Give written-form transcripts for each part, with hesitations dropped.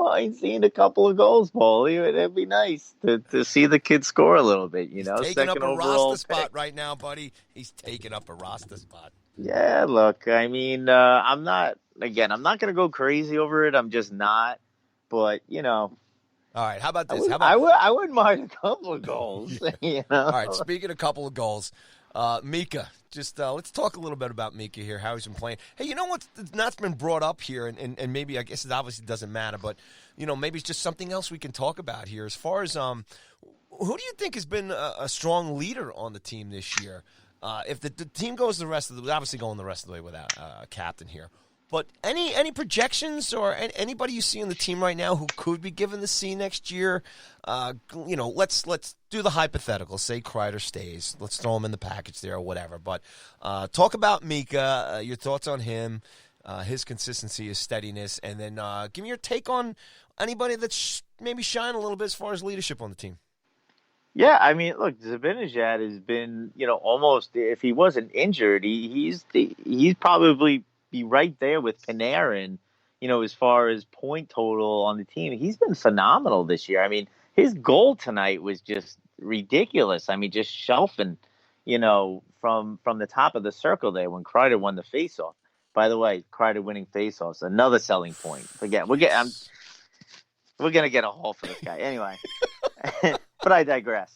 mind seeing a couple of goals, Paulie. It'd be nice to see the kid score a little bit, He's taking up second a overall roster pick. spot right now, buddy. He's taking up a roster spot. Yeah, look, I mean, I'm not going to go crazy over it. I'm just not. But, All right, how about I this? would, How about I would, I wouldn't mind a couple of goals, All right, speaking of a couple of goals, Mika, just let's talk a little bit about Mika here, how he's been playing. Hey, you know what's not been brought up here, and maybe I guess it obviously doesn't matter, but, maybe it's just something else we can talk about here. As far as who do you think has been a strong leader on the team this year? If the team goes the rest of the way, obviously going the rest of the way without a captain here. But any projections or anybody you see on the team right now who could be given the C next year? Let's do the hypothetical. Say Kreider stays. Let's throw him in the package there or whatever. But talk about Mika, your thoughts on him, his consistency, his steadiness, and then give me your take on anybody that's maybe shine a little bit as far as leadership on the team. Yeah, I mean, look, Zibanejad has been, almost, if he wasn't injured, he's probably be right there with Panarin, as far as point total on the team. He's been phenomenal this year. I mean, his goal tonight was just ridiculous. I mean, just shelving, from the top of the circle there when Kreider won the faceoff. By the way, Kreider winning faceoffs, another selling point. We're gonna get a haul for this guy anyway. But I digress.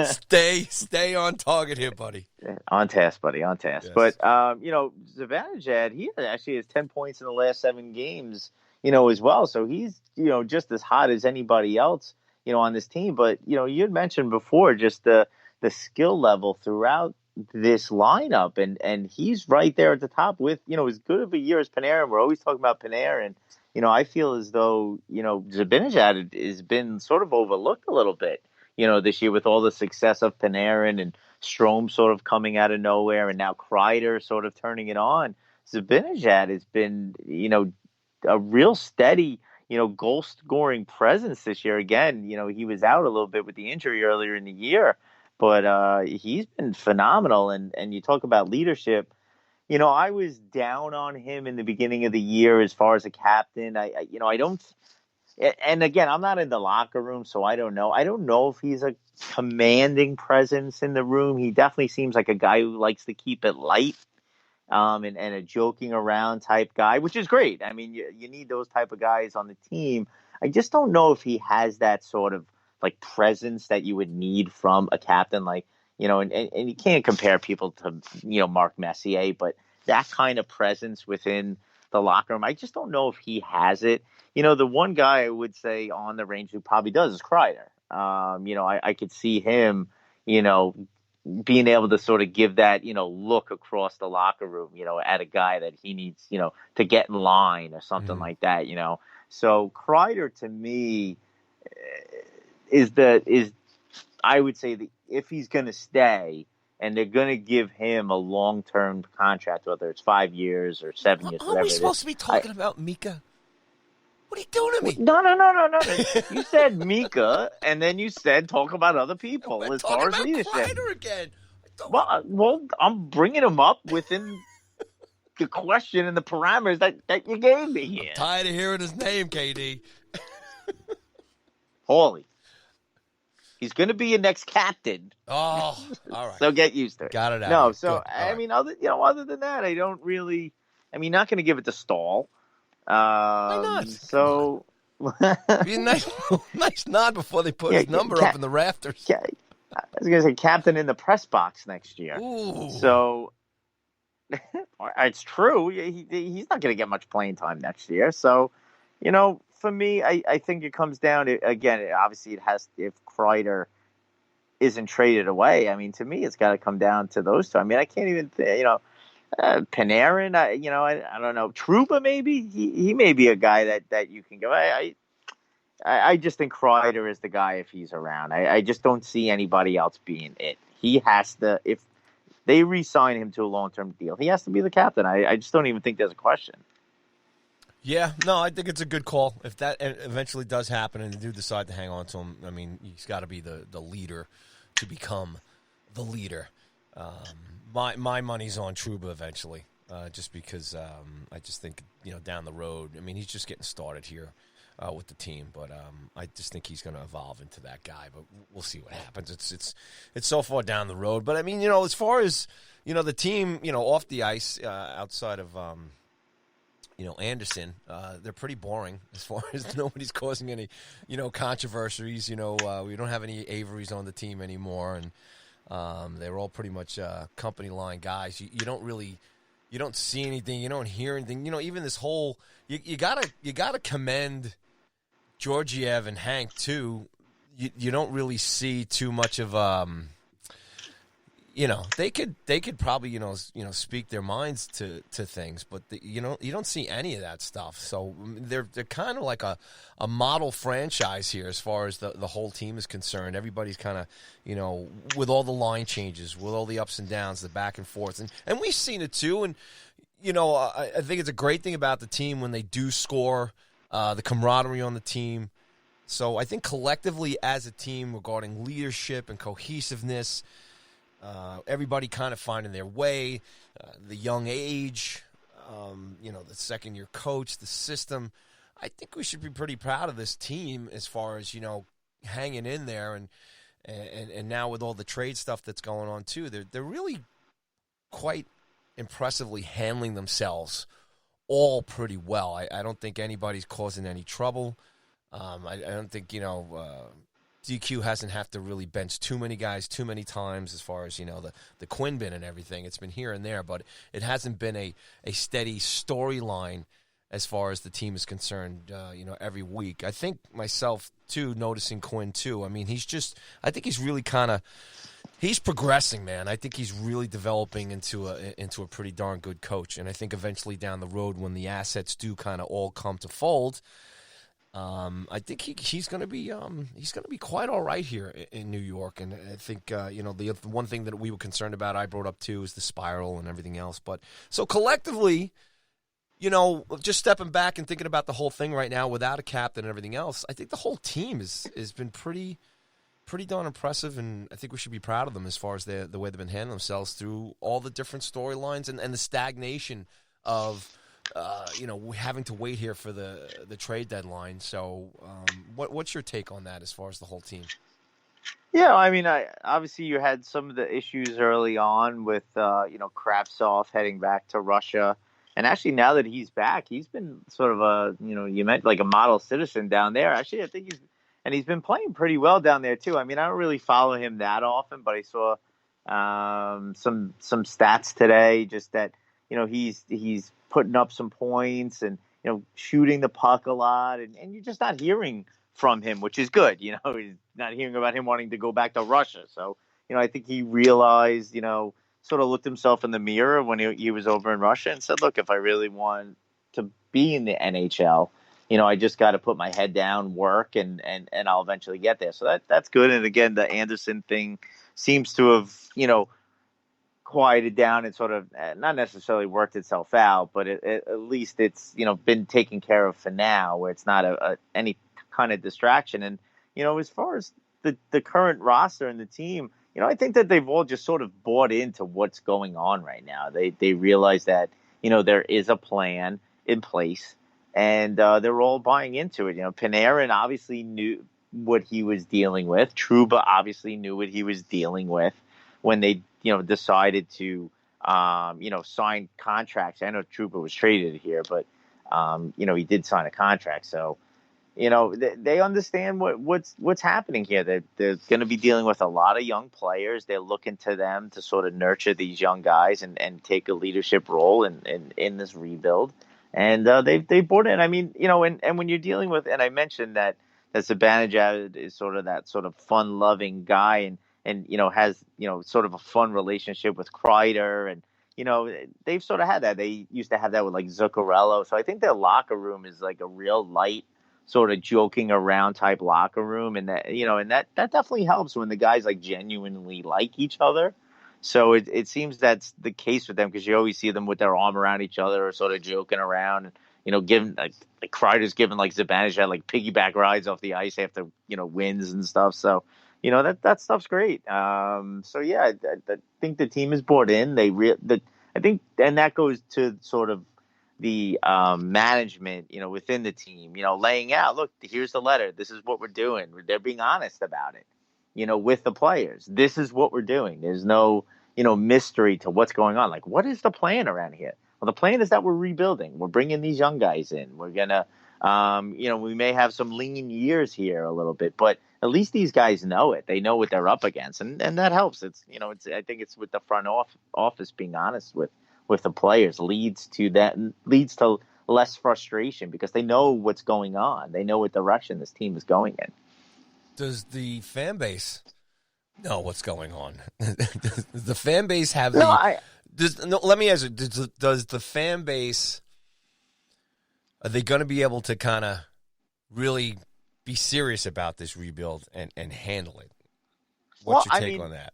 Stay on target here, buddy. On task, buddy. On task. Yes. But Zibanejad, he actually has 10 points in the last 7 games, as well. So he's just as hot as anybody else, on this team. But you had mentioned before just the skill level throughout this lineup, and he's right there at the top with as good of a year as Panarin. We're always talking about Panarin. I feel as though Zibanejad has been sort of overlooked a little bit. This year with all the success of Panarin and Strome sort of coming out of nowhere, and now Kreider sort of turning it on. Zibanejad has been, a real steady, goal-scoring presence this year. Again, he was out a little bit with the injury earlier in the year, but he's been phenomenal. And you talk about leadership. I was down on him in the beginning of the year as far as a captain. I don't. And again, I'm not in the locker room, so I don't know. I don't know if he's a commanding presence in the room. He definitely seems like a guy who likes to keep it light, and a joking around type guy, which is great. I mean, you need those type of guys on the team. I just don't know if he has that sort of like presence that you would need from a captain, like, and you can't compare people to, Mark Messier, but that kind of presence within the locker room, I just don't know if he has it. The one guy I would say on the range who probably does is Kreider. I could see him, being able to sort of give that, look across the locker room, at a guy that he needs, to get in line or something like that, So Kreider to me is I would say if he's going to stay and they're going to give him a long-term contract, whether it's 5 years or 7 years, whatever. Are we supposed to be talking about Mika? What are you doing to me? No. You said Mika, and then you said talk about other people as far as leadership. Kreider again. Well, I'm bringing him up within the question and the parameters that you gave me here. I'm tired of hearing his name, KD. Paulie. He's going to be your next captain. Oh, all right. So get used to it. Got it out. No, so Good. I mean, other than that, I don't really. I mean, not going to give it to Stahl. Why not? So be a nice nod before they put his number up in the rafters. I was going to say captain in the press box next year. Ooh. So it's true. He's not going to get much playing time next year. So, for me, I think it comes down to, again, obviously it has, if Kreider isn't traded away, I mean, to me, it's got to come down to those two. I mean, I can't even, Panarin, I don't know. Trouba, maybe he may be a guy that you can go. I just think Kreider is the guy if he's around. I just don't see anybody else being it. He has to, if they re-sign him to a long-term deal, he has to be the captain. I just don't even think there's a question. Yeah, no, I think it's a good call. If that eventually does happen and they do decide to hang on to him, I mean, he's got to be the leader to become the leader. My money's on Trouba eventually. just because I just think down the road. I mean, he's just getting started here with the team, but I just think he's going to evolve into that guy. But we'll see what happens. It's so far down the road. But I mean, as far as the team, off the ice, outside of Anderson, they're pretty boring as far as nobody's causing any controversies. We don't have any Averys on the team anymore, and they're all pretty much company line guys. You don't see anything, you don't hear anything. Even this whole you gotta commend Georgiev and Hank too. You don't really see too much of they could probably speak their minds to things, but you don't see any of that stuff. So they're kind of like a model franchise here as far as the whole team is concerned. Everybody's kind of with all the line changes, with all the ups and downs, the back and forth, and we've seen it too. And I think it's a great thing about the team when they do score, the camaraderie on the team. So I think collectively as a team regarding leadership and cohesiveness. Everybody kind of finding their way, the young age, the second-year coach, the system. I think we should be pretty proud of this team as far as, hanging in there. And now with all the trade stuff that's going on, too, they're really quite impressively handling themselves all pretty well. I don't think anybody's causing any trouble. I don't think, DQ hasn't have to really bench too many guys too many times as far as, the Quinn bin and everything. It's been here and there, but it hasn't been a steady storyline as far as the team is concerned, every week. I think myself, too, noticing Quinn, too. I mean, I think he's really he's progressing, man. I think he's really developing into a pretty darn good coach. And I think eventually down the road when the assets do kind of all come to fold, I think he's going to be quite all right here in New York, and I think the one thing that we were concerned about, I brought up too, is the spiral and everything else. But so collectively, just stepping back and thinking about the whole thing right now, without a captain and everything else, I think the whole team has been pretty darn impressive, and I think we should be proud of them as far as the way they've been handling themselves through all the different storylines and the stagnation of. Having to wait here for the trade deadline. So, what's your take on that as far as the whole team? Yeah, I mean, obviously you had some of the issues early on with Kravtsov heading back to Russia, and actually now that he's back, he's been sort of you meant like a model citizen down there. Actually, I think he's been playing pretty well down there too. I mean, I don't really follow him that often, but I saw some stats today, just that he's putting up some points and, shooting the puck a lot. And you're just not hearing from him, which is good. He's not hearing about him wanting to go back to Russia. So, I think he realized, sort of looked himself in the mirror when he was over in Russia and said, look, if I really want to be in the NHL, I just got to put my head down, work, and I'll eventually get there. So that's good. And again, the Anderson thing seems to have, quieted down and sort of not necessarily worked itself out, but at least it's been taken care of for now, where it's not any kind of distraction. And as far as the current roster and the team, I think that they've all just sort of bought into what's going on right now. They realize that there is a plan in place, and they're all buying into it. Panarin obviously knew what he was dealing with. Trouba obviously knew what he was dealing with when they decided to, sign contracts. I know Trouba was traded here, but, he did sign a contract. So, they understand what's happening here. They're going to be dealing with a lot of young players. They're looking to them to sort of nurture these young guys and take a leadership role in this rebuild. And they bought in. I mean, and when you're dealing with, and I mentioned that Zibanejad is sort of that sort of fun-loving guy, and has sort of a fun relationship with Kreider, and they've sort of had that. They used to have that with like Zuccarello. So I think their locker room is like a real light, sort of joking around type locker room, and that definitely helps when the guys like genuinely like each other. So it seems that's the case with them, because you always see them with their arm around each other or sort of joking around, and giving like Kreider's giving like Zibanejad like piggyback rides off the ice after wins and stuff. So. That stuff's great. So yeah, I think the team is bought in. I think, and that goes to sort of the management, within the team, laying out, look, here's the letter. This is what we're doing. They're being honest about it, with the players. This is what we're doing. There's no, mystery to what's going on. Like, what is the plan around here? Well, the plan is that we're rebuilding. We're bringing these young guys in. We're going to, we may have some lean years here a little bit, but at least these guys know it. They know what they're up against, and that helps. It's, I think it's with the front office being honest with the players leads to less frustration because they know what's going on. They know what direction this team is going in. Does the fan base know what's going on? Does the fan base have let me ask you, does the fan base, are they going to be able to kind of really be serious about this rebuild and handle it? What's your take on that?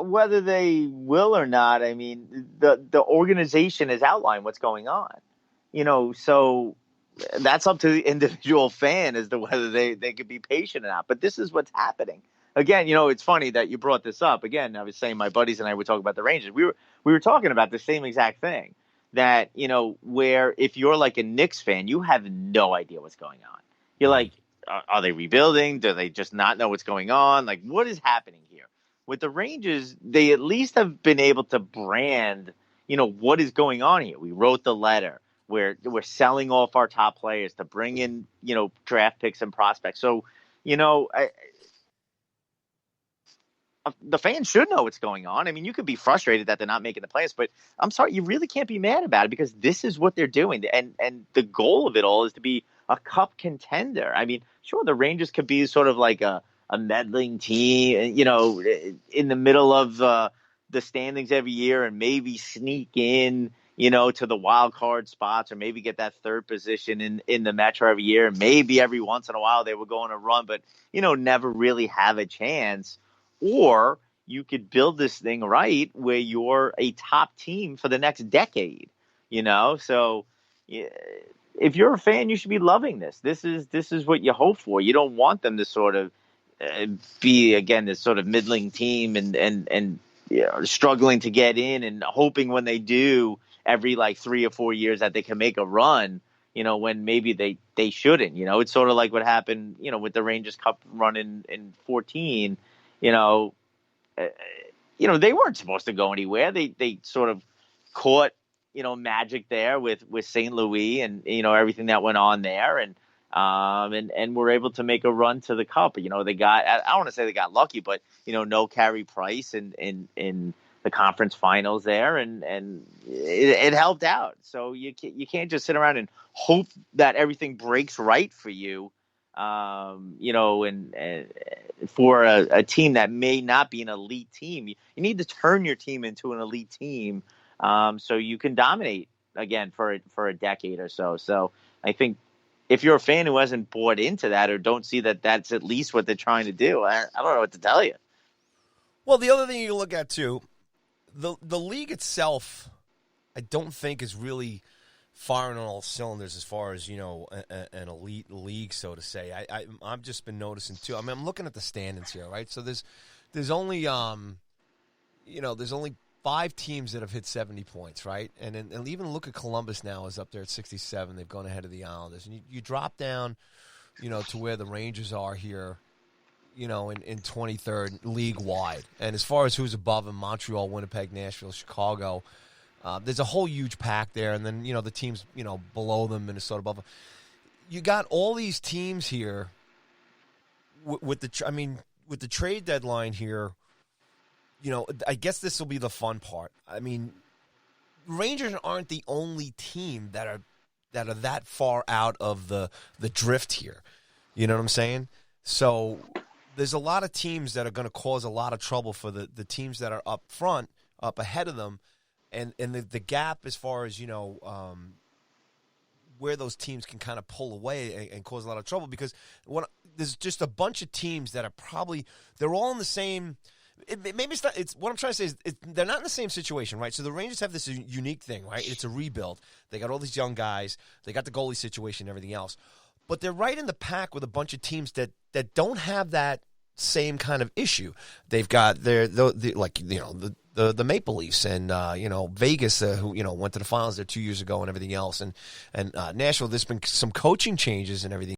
Whether they will or not, I mean, the organization has outlined what's going on, so that's up to the individual fan as to whether they could be patient or not. But this is what's happening. Again, it's funny that you brought this up. Again, I was saying my buddies and I were talking about the Rangers. We were talking about the same exact thing, that, where if you're like a Knicks fan, you have no idea what's going on. You're like, are they rebuilding? Do they just not know what's going on? Like, what is happening here? With the Rangers, they at least have been able to brand, what is going on here. We wrote the letter. We're selling off our top players to bring in, draft picks and prospects. So, the fans should know what's going on. I mean, you could be frustrated that they're not making the playoffs, but I'm sorry, you really can't be mad about it because this is what they're doing. And the goal of it all is to be a cup contender. I mean, sure, the Rangers could be sort of like a meddling team, in the middle of the standings every year and maybe sneak in, to the wild card spots or maybe get that third position in the Metro every year. Maybe every once in a while they were going to run, but, never really have a chance. Or you could build this thing right where you're a top team for the next decade, So if you're a fan, you should be loving this. This is what you hope for. You don't want them to sort of be, again, this sort of middling team and struggling to get in and hoping when they do every like 3 or 4 years that they can make a run, when maybe they shouldn't. It's sort of like what happened, with the Rangers Cup run in 14. They weren't supposed to go anywhere. They sort of caught, magic there with St. Louis and, everything that went on there. And were able to make a run to the Cup. They got, I don't want to say they got lucky, but, no Carey Price in the conference finals there. And it helped out. So you can't just sit around and hope that everything breaks right for you. And for a team that may not be an elite team, you need to turn your team into an elite team, so you can dominate again for a decade or so. So I think if you're a fan who hasn't bought into that or don't see that that's at least what they're trying to do, I don't know what to tell you. Well, the other thing you look at too, the league itself, I don't think is really firing on all cylinders as far as, an elite league, so to say. I've just been noticing too. I mean, I'm looking at the standings here, right? So there's only there's only 5 teams that have hit 70 points, right? And even look at Columbus now is up there at 67. They've gone ahead of the Islanders. And you drop down, to where the Rangers are here, in 23rd league wide. And as far as who's above them, Montreal, Winnipeg, Nashville, Chicago. There's a whole huge pack there, and then, the teams, below them, Minnesota above them. You got all these teams here with the trade deadline here, I guess this will be the fun part. I mean, Rangers aren't the only team that are that far out of the drift here. You know what I'm saying? So there's a lot of teams that are going to cause a lot of trouble for the teams that are up front, up ahead of them. And the gap as far as, where those teams can kind of pull away and cause a lot of trouble, because there's just a bunch of teams that are they're all in the same maybe it's not. It's what I'm trying to say is they're not in the same situation, right? So the Rangers have this unique thing, right? It's a rebuild. They got all these young guys. They got the goalie situation and everything else, but they're right in the pack with a bunch of teams that don't have that same kind of issue. They've got the the Maple Leafs and Vegas, who went to the finals there 2 years ago and everything else, and Nashville. There's been some coaching changes and everything.